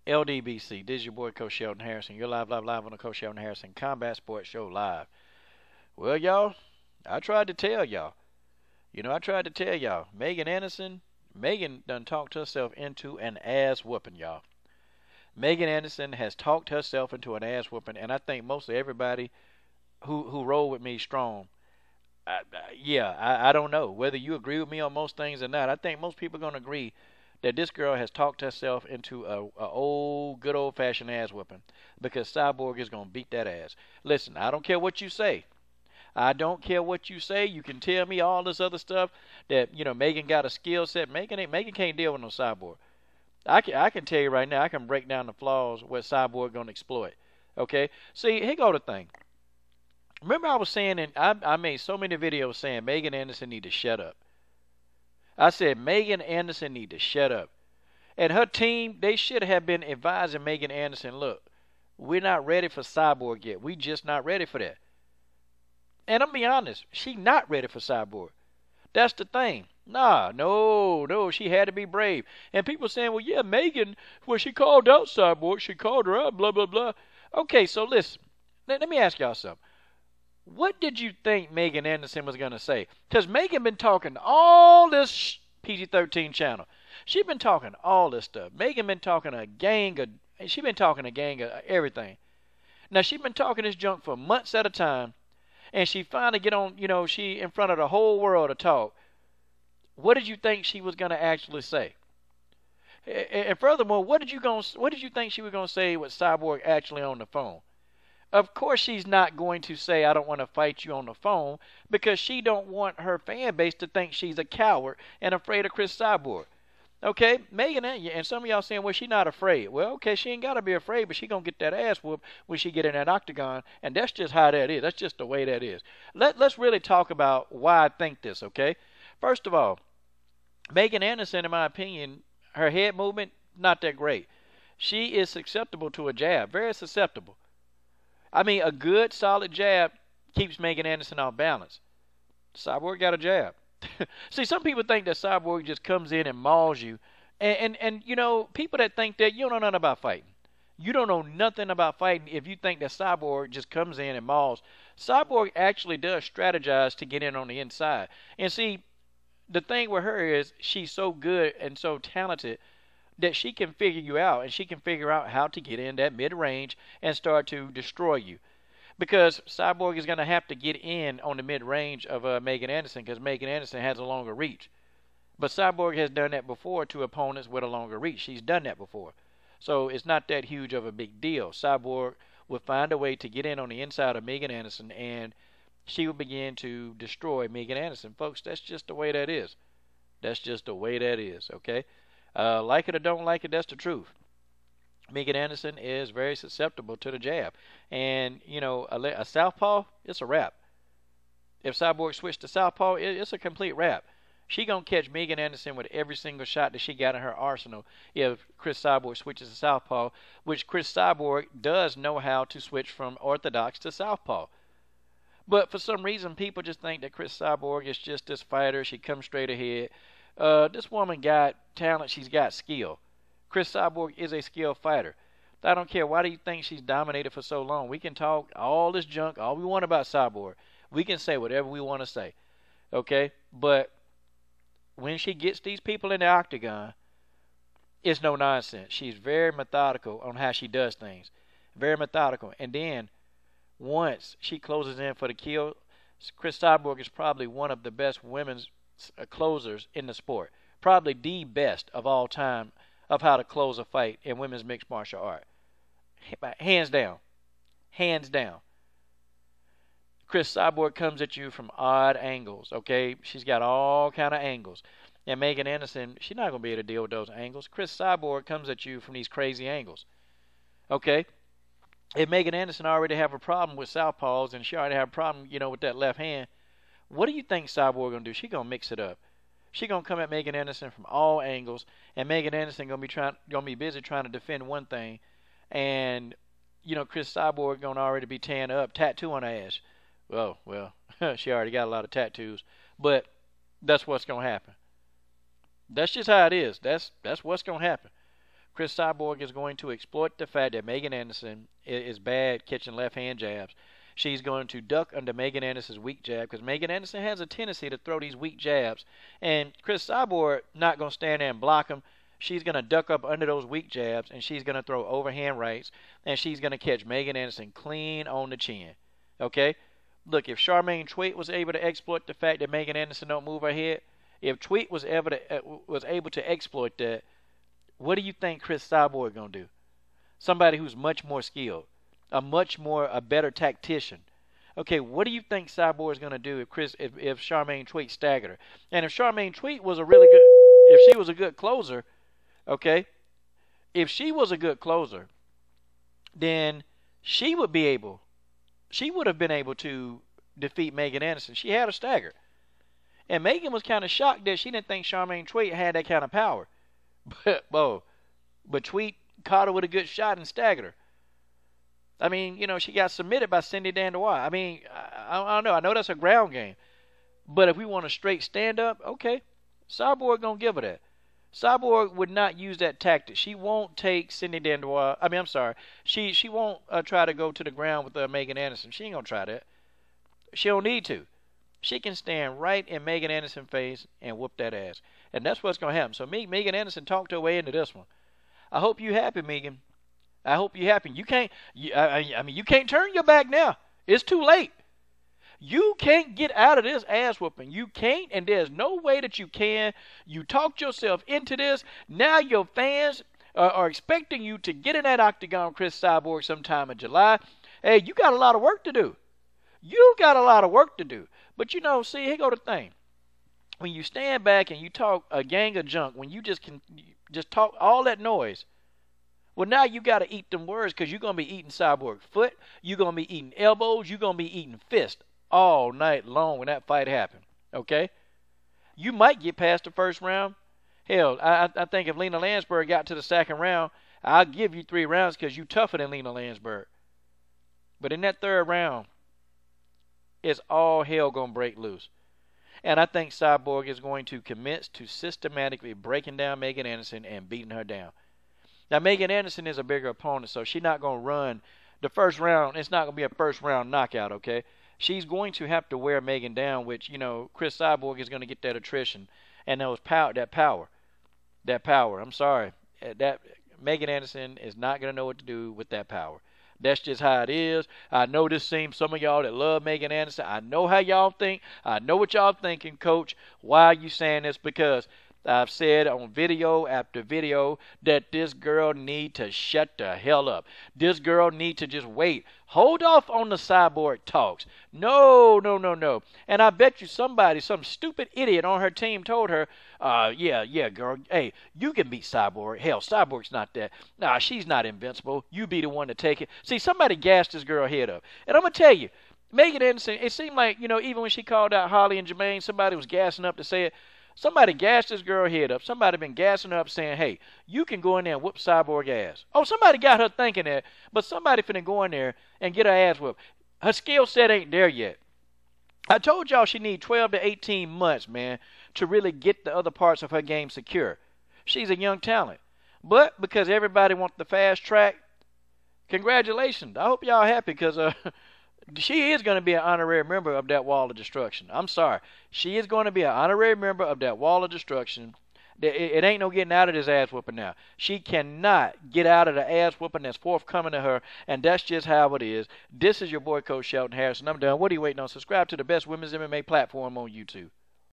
LDBC, this is your boy Coach Sheldon Harrison. You're live on the Coach Sheldon Harrison Combat Sports Show live. Well, y'all, I tried to tell y'all. I tried to tell y'all. Megan done talked herself into an ass whooping, y'all. Megan Anderson has talked herself into an ass whooping, and I think mostly everybody who roll with me strong. I don't know whether you agree with me on most things or not. I think most people are gonna agree that this girl has talked herself into a old, good old fashioned ass whooping because Cyborg is gonna beat that ass. Listen, I don't care what you say. I don't care what you say. You can tell me all this other stuff that Megan got a skill set. Megan can't deal with no Cyborg. I can tell you right now. I can break down the flaws where Cyborg gonna exploit. Okay. See, here go the thing. Remember I was saying, and I made so many videos saying Megan Anderson need to shut up. I said Megan Anderson need to shut up. And her team, they should have been advising Megan Anderson, look, we're not ready for Cyborg yet. We just not ready for that. And I'm be honest, she not ready for Cyborg. That's the thing. Nah, no, she had to be brave. And people saying, well, yeah, Megan, when she called out Cyborg, she called her out, blah, blah, blah. Okay, so listen, let me ask y'all something. What did you think Megan Anderson was going to say? Because Megan been talking all this PG-13 channel. She been talking all this stuff. Megan been talking she been talking a gang of everything. Now, she been talking this junk for months at a time, and she finally get on, she in front of the whole world to talk. What did you think she was going to actually say? And furthermore, what did you think she was going to say with Cyborg actually on the phone? Of course she's not going to say, I don't want to fight you on the phone, because she don't want her fan base to think she's a coward and afraid of Cris Cyborg. Okay, Megan, and some of y'all saying, well, she not afraid. Well, okay, she ain't got to be afraid, but she going to get that ass whooped when she get in that octagon, and that's just how that is. That's just the way that is. Let's really talk about why I think this, okay? First of all, Megan Anderson, in my opinion, her head movement, not that great. She is susceptible to a jab, very susceptible. I mean, a good, solid jab keeps Megan Anderson off balance. Cyborg got a jab. See, some people think that Cyborg just comes in and mauls you. And people that think that, you don't know nothing about fighting. You don't know nothing about fighting if you think that Cyborg just comes in and mauls. Cyborg actually does strategize to get in on the inside. And see, the thing with her is she's so good and so talented that she can figure you out, and she can figure out how to get in that mid-range and start to destroy you. Because Cyborg is going to have to get in on the mid-range of Megan Anderson, because Megan Anderson has a longer reach. But Cyborg has done that before to opponents with a longer reach. She's done that before. So it's not that huge of a big deal. Cyborg will find a way to get in on the inside of Megan Anderson, and she will begin to destroy Megan Anderson. Folks, that's just the way that is. That's just the way that is, okay? Like it or don't like it, that's the truth. Megan Anderson is very susceptible to the jab. And, a southpaw, it's a wrap. If Cyborg switched to southpaw, it's a complete wrap. She going to catch Megan Anderson with every single shot that she got in her arsenal if Cris Cyborg switches to southpaw, which Cris Cyborg does know how to switch from orthodox to southpaw. But for some reason, people just think that Cris Cyborg is just this fighter. She comes straight ahead. This woman got talent. She's got skill. Cris Cyborg is a skilled fighter. I don't care. Why do you think she's dominated for so long? We can talk all this junk, all we want about Cyborg. We can say whatever we want to say. Okay? But when she gets these people in the octagon, it's no nonsense. She's very methodical on how she does things. Very methodical. And then once she closes in for the kill, Cris Cyborg is probably one of the best women's closers in the sport. Probably the best of all time of how to close a fight in women's mixed martial art. Hands down. Hands down. Cris Cyborg comes at you from odd angles, okay? She's got all kind of angles. And Megan Anderson, she's not going to be able to deal with those angles. Cris Cyborg comes at you from these crazy angles, okay? If Megan Anderson already have a problem with southpaws and she already have a problem, with that left hand, what do you think Cyborg going to do? She's going to mix it up. She's going to come at Megan Anderson from all angles, and Megan Anderson going to be busy trying to defend one thing, and, Cris Cyborg going to already be tan up, tattoo on her ass. Well, she already got a lot of tattoos, but that's what's going to happen. That's just how it is. That's what's going to happen. Cris Cyborg is going to exploit the fact that Megan Anderson is bad catching left-hand jabs. She's going to duck under Megan Anderson's weak jab because Megan Anderson has a tendency to throw these weak jabs. And Cris Cyborg not going to stand there and block them. She's going to duck up under those weak jabs, and she's going to throw overhand rights, and she's going to catch Megan Anderson clean on the chin. Okay? Look, if Charmaine Tweet was able to exploit the fact that Megan Anderson don't move her head, if Tweet was able to exploit that, what do you think Cris Cyborg going to do? Somebody who's much more skilled, a better tactician. Okay, what do you think Cyborg is going to do if Charmaine Tweet staggered her? And if Charmaine Tweet was if she was a good closer, okay, if she was a good closer, then she would have been able to defeat Megan Anderson. She had a stagger. And Megan was kind of shocked that she didn't think Charmaine Tweet had that kind of power. But Tweet caught her with a good shot and staggered her. I mean, she got submitted by Cindy Dandois. I mean, I don't know. I know that's a ground game. But if we want a straight stand-up, okay, Cyborg going to give her that. Cyborg would not use that tactic. She won't take Cindy Dandois. I mean, I'm sorry. She won't try to go to the ground with Megan Anderson. She ain't going to try that. She don't need to. She can stand right in Megan Anderson's face and whoop that ass. And that's what's going to happen. So Megan Anderson talked her way into this one. I hope you happy, Megan. I hope you happy. You can't turn your back now. It's too late. You can't get out of this ass whooping. You can't, and there's no way that you can. You talked yourself into this. Now your fans are expecting you to get in that octagon, Cris Cyborg, sometime in July. Hey, you got a lot of work to do. You got a lot of work to do. But see, here go the thing. When you stand back and you talk a gang of junk, when you just talk all that noise, well, now you got to eat them words because you're going to be eating Cyborg foot. You're going to be eating elbows. You're going to be eating fist all night long when that fight happened. Okay? You might get past the first round. Hell, I think if Lena Landsberg got to the second round, I'll give you 3 rounds because you're tougher than Lena Landsberg. But in that third round, it's all hell going to break loose. And I think Cyborg is going to commence to systematically breaking down Megan Anderson and beating her down. Now, Megan Anderson is a bigger opponent, so she's not going to run the first round. It's not going to be a first-round knockout, okay? She's going to have to wear Megan down, which, Cris Cyborg is going to get that attrition and that power. I'm sorry. That Megan Anderson is not going to know what to do with that power. That's just how it is. I know this seems some of y'all that love Megan Anderson. I know how y'all think. I know what y'all thinking, Coach. Why are you saying this? Because I've said on video after video that this girl need to shut the hell up. This girl need to just wait. Hold off on the Cyborg talks. No. And I bet you some stupid idiot on her team told her, yeah, girl, hey, you can beat Cyborg. Hell, Cyborg's not that. Nah, she's not invincible. You be the one to take it. See, somebody gassed this girl head up. And I'm going to tell you, Megan Anderson, it seemed like, even when she called out Holly and Jermaine, somebody was gassing up to say it. Somebody gassed this girl head up. Somebody been gassing her up saying, hey, you can go in there and whoop Cyborg ass. Oh, somebody got her thinking that, but somebody finna go in there and get her ass whooped. Her skill set ain't there yet. I told y'all she need 12 to 18 months, man, to really get the other parts of her game secure. She's a young talent. But because everybody wants the fast track, congratulations. I hope y'all happy because she is going to be an honorary member of that Wall of Destruction. I'm sorry. She is going to be an honorary member of that Wall of Destruction. It ain't no getting out of this ass whooping now. She cannot get out of the ass whooping that's forthcoming to her, and that's just how it is. This is your boy, Coach Shelton Harrison. I'm done. What are you waiting on? Subscribe to the best women's MMA platform on YouTube.